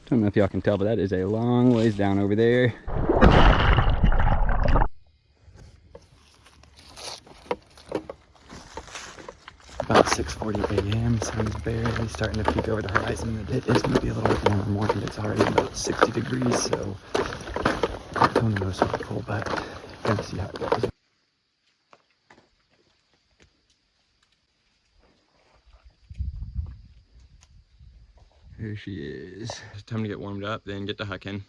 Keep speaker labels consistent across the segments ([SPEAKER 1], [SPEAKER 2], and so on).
[SPEAKER 1] Don't know if y'all can tell, but that is a long ways down over there. About 6:40 a.m. Sun's barely starting to peek over the horizon. It is going to be a little bit warmer more, and it's already about 60 degrees, so don't know so cool, but gonna see how it goes. Here she is. It's time to get warmed up, then get to hiking.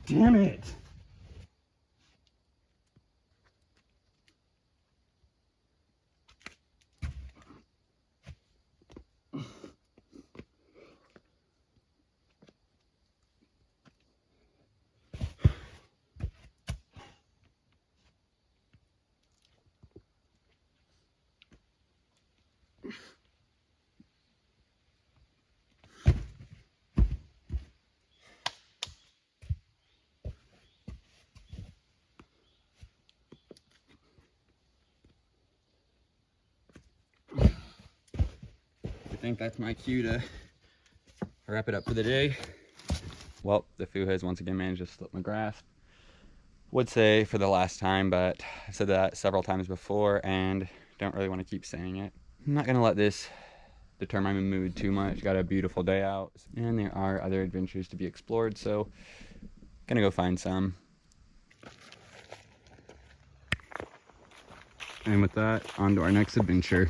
[SPEAKER 1] Damn it! I think that's my cue to wrap it up for the day. Well, the foo has once again managed to slip my grasp. Would say for the last time, but I've said that several times before and don't really want to keep saying it. I'm not gonna let this deter my mood too much. Got a beautiful day out and there are other adventures to be explored, so gonna go find some. And with that, on to our next adventure.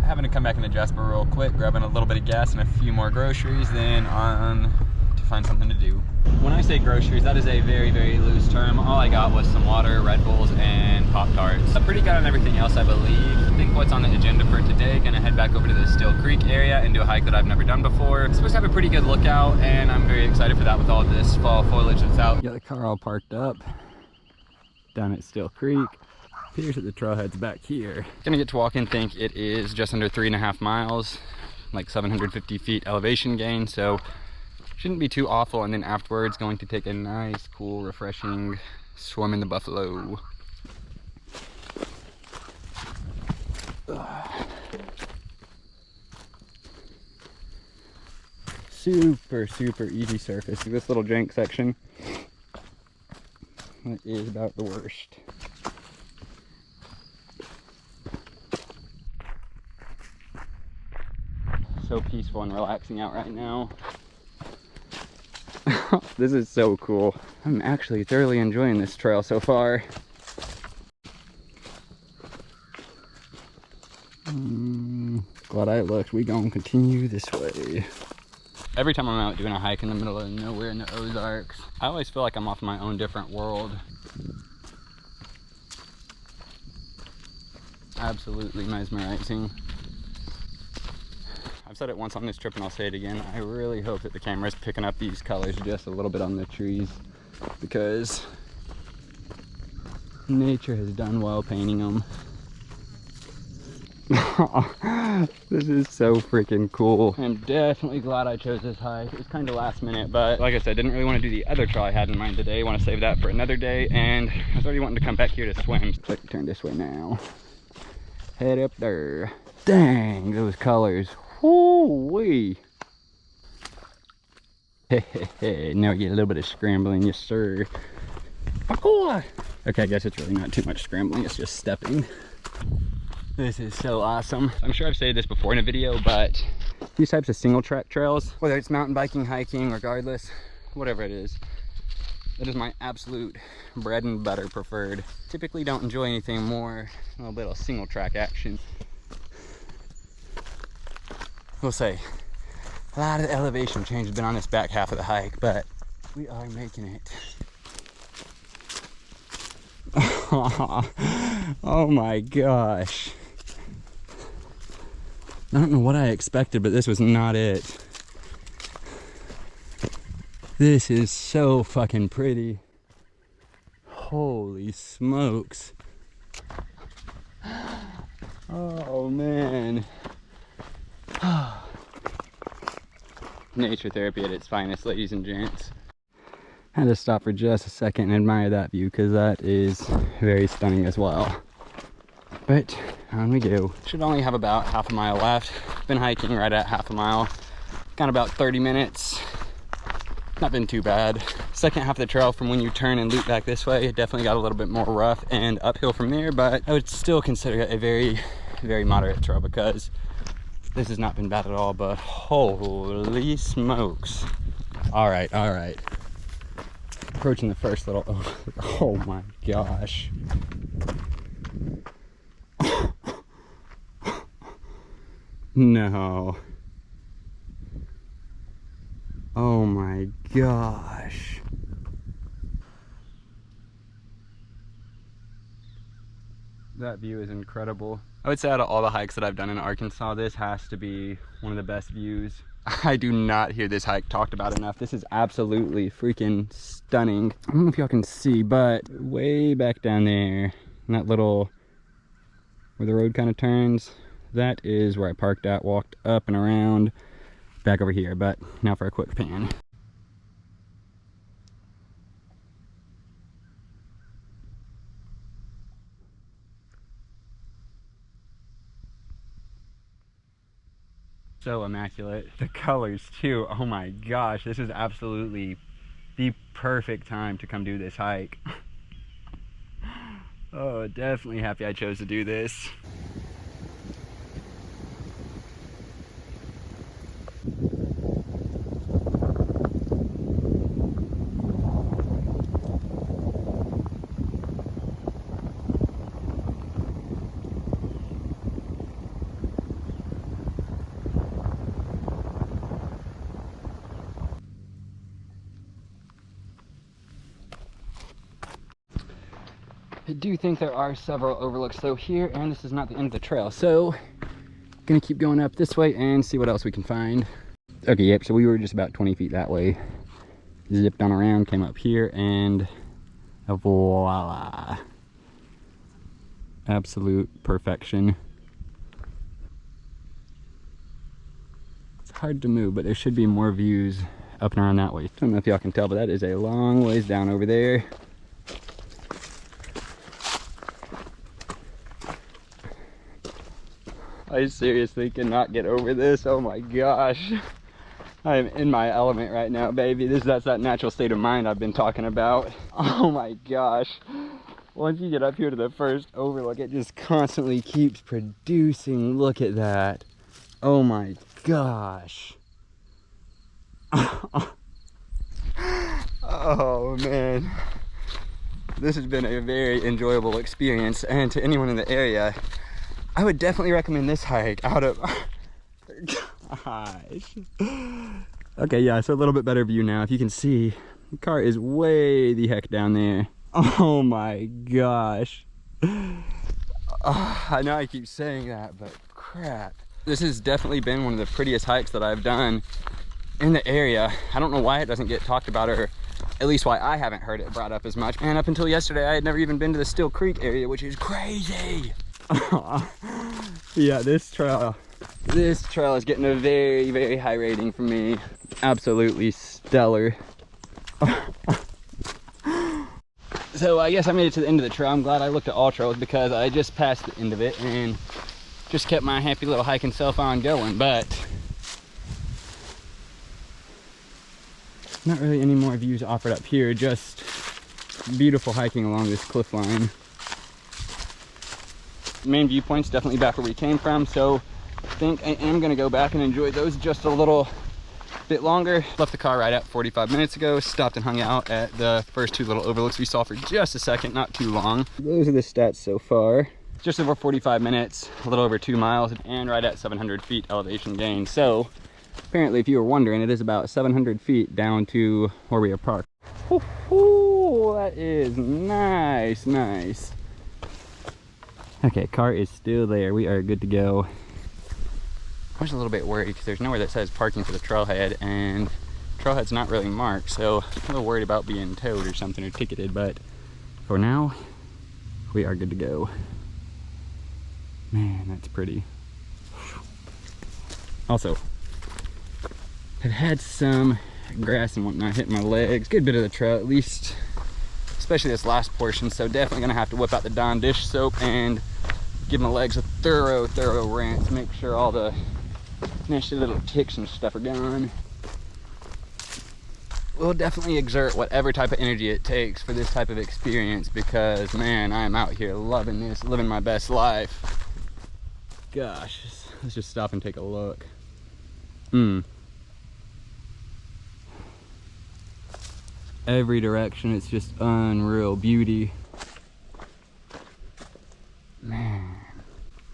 [SPEAKER 1] Having to come back into Jasper real quick, grabbing a little bit of gas and a few more groceries, then on to find something to do. When I say groceries, that is a very, very loose term. All I got was some water, Red Bulls, and Pop-Tarts. I'm pretty good on everything else, I believe. I think what's on the agenda for today, gonna head back over to the Still Creek area and do a hike that I've never done before. It's supposed to have a pretty good lookout, and I'm very excited for that with all this fall foliage that's out. Got the car all parked up down at Still Creek. Appears that the trailhead's back here. Gonna get to walking, think it is just under 3.5 miles, like 750 feet elevation gain, so shouldn't be too awful. And then afterwards, going to take a nice, cool, refreshing swim in the buffalo. Super, super easy surface. This little jank section, it is about the worst. So peaceful and relaxing out right now. This is so cool. I'm actually thoroughly enjoying this trail so far. Glad I looked. We gonna continue this way. Every time I'm out doing a hike in the middle of nowhere in the Ozarks, I always feel like I'm off my own different world. Absolutely mesmerizing. I've said it once on this trip and I'll say it again. I really hope that the camera's picking up these colors just a little bit on the trees, because nature has done well painting them. This is so freaking cool. I'm definitely glad I chose this hike. It was kind of last minute, but like I said, didn't really want to do the other trail I had in mind today. I want to save that for another day, and I was already wanting to come back here to swim. Let's turn this way now. Head up there. Dang, those colors. Woo-wee. Now we get a little bit of scrambling, yes sir. Parkour! Okay, I guess it's really not too much scrambling, it's just stepping. This is so awesome. I'm sure I've said this before in a video, but these types of single track trails, whether it's mountain biking, hiking, regardless, whatever it is, That is my absolute bread and butter preferred. Typically don't enjoy anything more, a little bit of single track action. We'll say, a lot of the elevation change has been on this back half of the hike, but we are making it. Oh my gosh. I don't know what I expected, but this was not it. This is so fucking pretty. Holy smokes. Oh man. Nature therapy at its finest, ladies and gents. I had to stop for just a second and admire that view because that is very stunning as well. But on we go. Should only have about half a mile left. Been hiking right at half a mile. Got about 30 minutes. Not been too bad. Second half of the trail from when you turn and loop back this way, it definitely got a little bit more rough and uphill from there, but I would still consider it a very, very moderate trail because this has not been bad at all, but holy smokes. All right. Approaching the first little, oh my gosh. No. Oh my gosh. That view is incredible. I would say out of all the hikes that I've done in Arkansas, this has to be one of the best views. I do not hear this hike talked about enough. This is absolutely freaking stunning. I don't know if y'all can see, but way back down there, in that little, where the road kind of turns, that is where I parked at, walked up and around, back over here. But now for a quick pan. So immaculate. The colors too, oh my gosh, this is absolutely the perfect time to come do this hike. Oh, definitely happy I chose to do this. I do think there are several overlooks though here, and this is not the end of the trail, so gonna keep going up this way and see what else we can find. Okay, yep, so we were just about 20 feet that way, zipped on around, came up here, and voila, absolute perfection. It's hard to move, but there should be more views up and around that way. I don't know if y'all can tell, but that is a long ways down over there. I seriously cannot get over this. Oh my gosh. I am in my element right now, baby. That's that natural state of mind I've been talking about. Oh my gosh. Once you get up here to the first overlook, it just constantly keeps producing. Look at that. Oh my gosh. Oh man. This has been a very enjoyable experience, and to anyone in the area, I would definitely recommend this hike out of, gosh. Okay, yeah, so a little bit better view now. If you can see, the car is way the heck down there. Oh my gosh. I know I keep saying that, but crap. This has definitely been one of the prettiest hikes that I've done in the area. I don't know why it doesn't get talked about, or at least why I haven't heard it brought up as much. And up until yesterday, I had never even been to the Still Creek area, which is crazy. Yeah, this trail is getting a very, very high rating from me. Absolutely stellar. So I guess I made it to the end of the trail. I'm glad I looked at all trails because I just passed the end of it and just kept my happy little hiking self on going. But not really any more views offered up here, just beautiful hiking along this cliff line. Main viewpoint's definitely back where we came from, so I think I am going to go back and enjoy those just a little bit longer. Left the car right at 45 minutes ago. Stopped and hung out at the first two little overlooks we saw for just a second, not too long. Those are the stats so far. Just over 45 minutes, a little over 2 miles, and right at 700 feet elevation gain. So apparently, if you were wondering, it is about 700 feet down to where we are parked. Woo-hoo, that is nice, nice. Okay, car is still there. We are good to go. I was a little bit worried because there's nowhere that says parking for the trailhead, and trailhead's not really marked, so I'm a little worried about being towed or something or ticketed, but for now, we are good to go. Man, that's pretty. Also, I've had some grass and whatnot hit my legs. Good bit of the trail, at least, especially this last portion, so definitely gonna have to whip out the Dawn dish soap and give my legs a thorough rinse, make sure all the nasty little ticks and stuff are gone. We'll definitely exert whatever type of energy it takes for this type of experience because, man, I am out here loving this, living my best life. Gosh, let's just stop and take a look. Every direction, it's just unreal beauty. Man.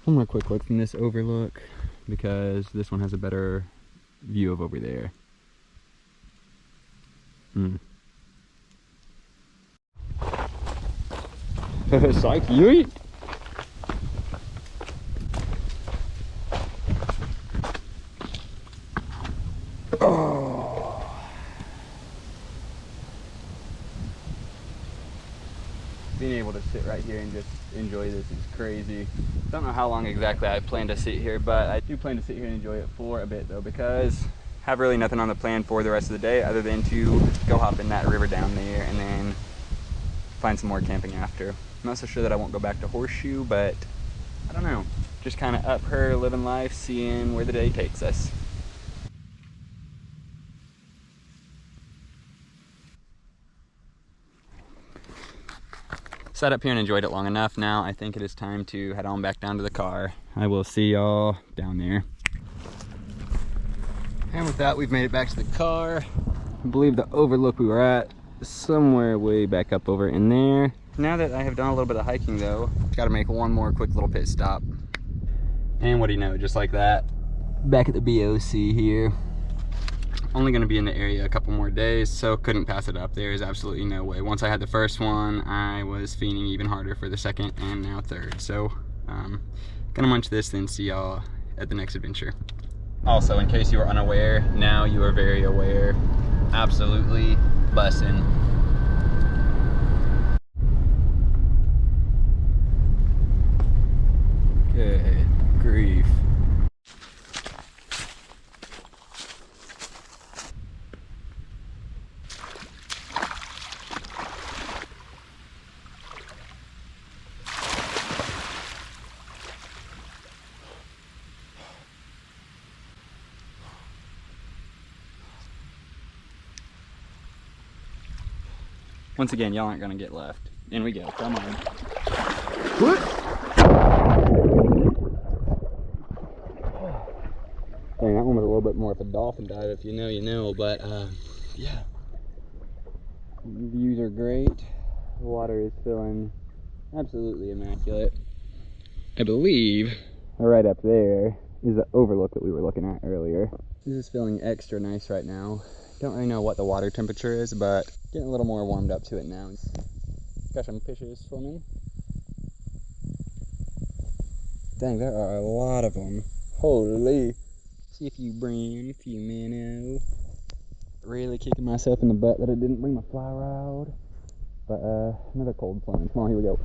[SPEAKER 1] One more quick look from this overlook because this one has a better view of over there. Psych, yeet! Oh. Being able to sit right here and just enjoy this is crazy. Don't know how long exactly I plan to sit here, but I do plan to sit here and enjoy it for a bit though, because I have really nothing on the plan for the rest of the day other than to go hop in that river down there and then find some more camping after. I'm not so sure that I won't go back to Horseshoe, but I don't know. Just kind of up her, living life, seeing where the day takes us. Sat up here and enjoyed it long enough. Now I think it is time to head on back down to the car. I will see y'all down there. And with that, we've made it back to the car. I believe the overlook we were at is somewhere way back up over in there. Now that I have done a little bit of hiking though, gotta make one more quick little pit stop. And what do you know, just like that, back at the BOC here. Only gonna be in the area a couple more days, so couldn't pass it up. There is absolutely no way. Once I had the first one, I was fiending even harder for the second and now third. So, gonna munch this, then see y'all at the next adventure. Also, in case you are unaware, now you are very aware. Absolutely bussin'. Good grief. Once again, y'all aren't gonna get left. In we go, come on. What? Dang, that one was a little bit more of a dolphin dive. If you know, you know, but yeah. The views are great. The water is feeling absolutely immaculate. I believe right up there is the overlook that we were looking at earlier. This is feeling extra nice right now. Don't really know what the water temperature is, but getting a little more warmed up to it now. Got some fishes swimming. Dang, there are a lot of them. Holy. See if you bring a few minnow. Really kicking myself in the butt that I didn't bring my fly rod. But another cold plunge. Come on, here we go.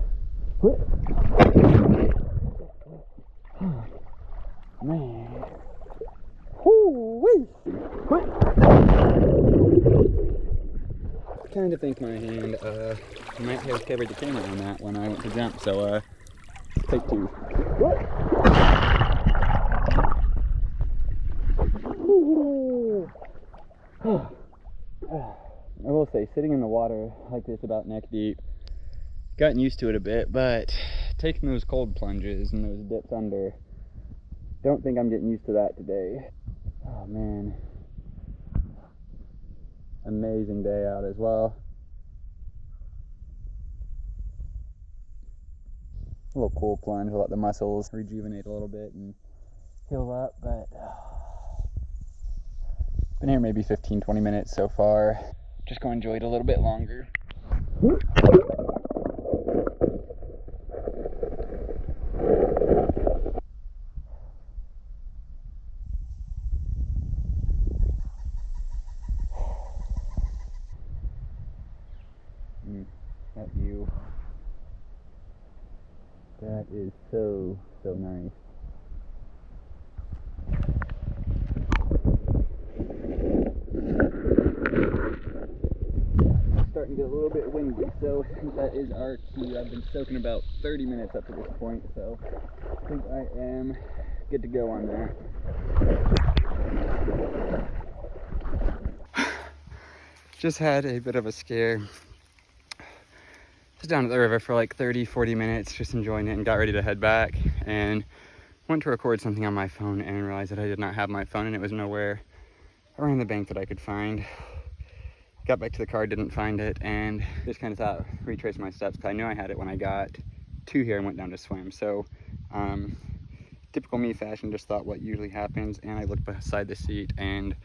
[SPEAKER 1] Man. Woo-wee. I kind of think my hand might have covered the camera on that when I went to jump, so take two. I will say, sitting in the water like this about neck deep, gotten used to it a bit, but taking those cold plunges and those dips under, don't think I'm getting used to that today. Oh man, Amazing day out as well. A little cool plunge, we'll let the muscles rejuvenate a little bit and heal up, but been here maybe 15-20 minutes so far. Just gonna enjoy it a little bit longer. That view. That is so nice. Starting to get a little bit windy, so that is our cue. I've been soaking about 30 minutes up to this point, so I think I am good to go on there. Just had a bit of a scare. Was down at the river for like 30-40 minutes, just enjoying it, and got ready to head back, and went to record something on my phone and realized that I did not have my phone and it was nowhere around the bank that I could find. Got back to the car, didn't find it, and just kind of thought, retraced my steps, because I knew I had it when I got to here and went down to swim. So typical me fashion, just thought what usually happens, and I looked beside the seat and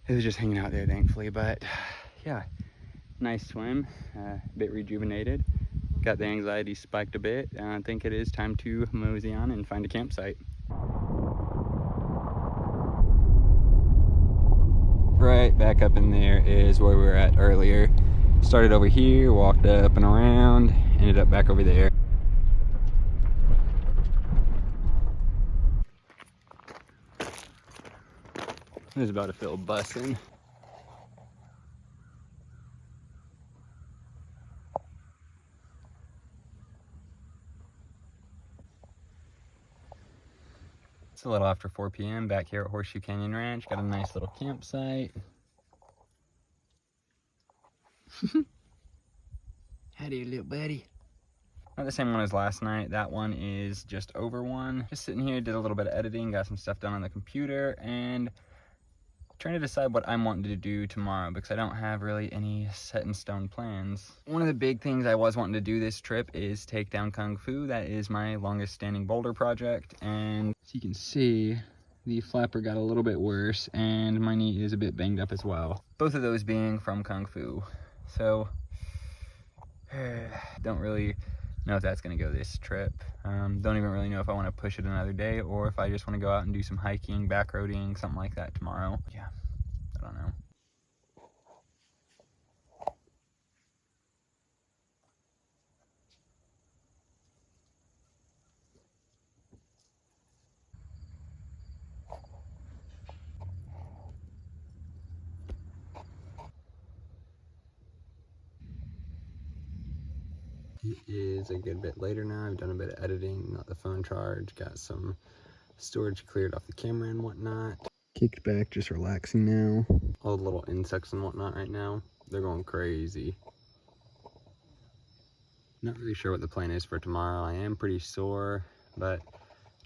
[SPEAKER 1] it was just hanging out there, thankfully. But yeah, nice swim, a bit rejuvenated, got the anxiety spiked a bit, and I think it is time to mosey on and find a campsite. Right back up in there is where we were at earlier. Started over here, walked up and around, ended up back over there. It was about to feel bussin'. It's a little after 4 p.m. back here at Horseshoe Canyon Ranch. Got a nice little campsite. Howdy, little buddy. Not the same one as last night. That one is just over one. Just sitting here, did a little bit of editing, got some stuff done on the computer, and trying to decide what I'm wanting to do tomorrow, because I don't have really any set in stone plans. One of the big things I was wanting to do this trip is take down Kung Fu. That is my longest standing boulder project, and as you can see, the flapper got a little bit worse and my knee is a bit banged up as well. Both of those being from Kung Fu. So don't really know if that's gonna go this trip. Don't even really know if I want to push it another day or if I just want to go out and do some hiking, backroading, something like that tomorrow. Yeah, I don't know. It is a good bit later now. I've done a bit of editing, got the phone charged, got some storage cleared off the camera and whatnot. Kicked back, just relaxing now. All the little insects and whatnot right now, they're going crazy. Not really sure what the plan is for tomorrow. I am pretty sore, but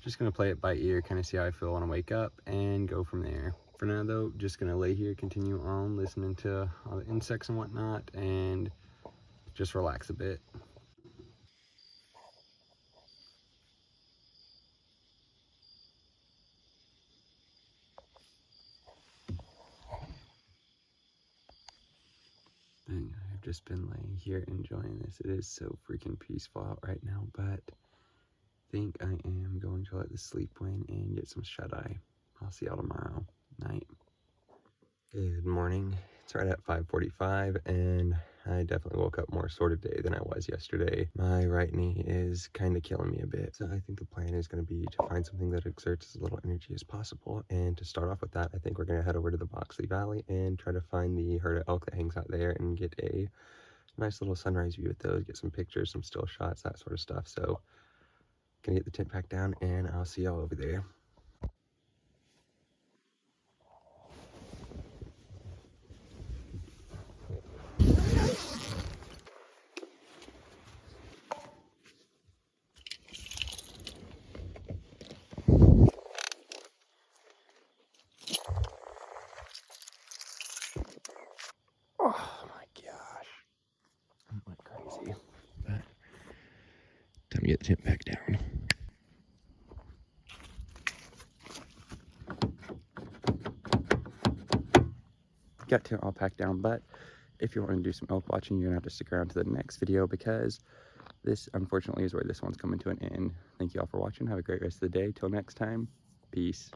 [SPEAKER 1] just gonna play it by ear, kind of see how I feel when I wake up and go from there. For now though, just gonna lay here, continue on listening to all the insects and whatnot, and just relax a bit. And I've just been laying here enjoying this. It is so freaking peaceful out right now, but I think I am going to let the sleep win and get some shut-eye. I'll see y'all tomorrow night. Good morning. It's right at 5:45 and I definitely woke up more sore today than I was yesterday. My right knee is kind of killing me a bit. So I think the plan is going to be to find something that exerts as little energy as possible. And to start off with that, I think we're going to head over to the Boxley Valley and try to find the herd of elk that hangs out there and get a nice little sunrise view with those, get some pictures, some still shots, that sort of stuff. So gonna get the tent packed down and I'll see y'all over there.
[SPEAKER 2] see. But time to get the tent back down. Got tent all packed down, but if you want to do some elk watching, you're gonna have to stick around to the next video because this, unfortunately, is where this one's coming to an end. Thank you all for watching. Have a great rest of the day. Till next time, peace.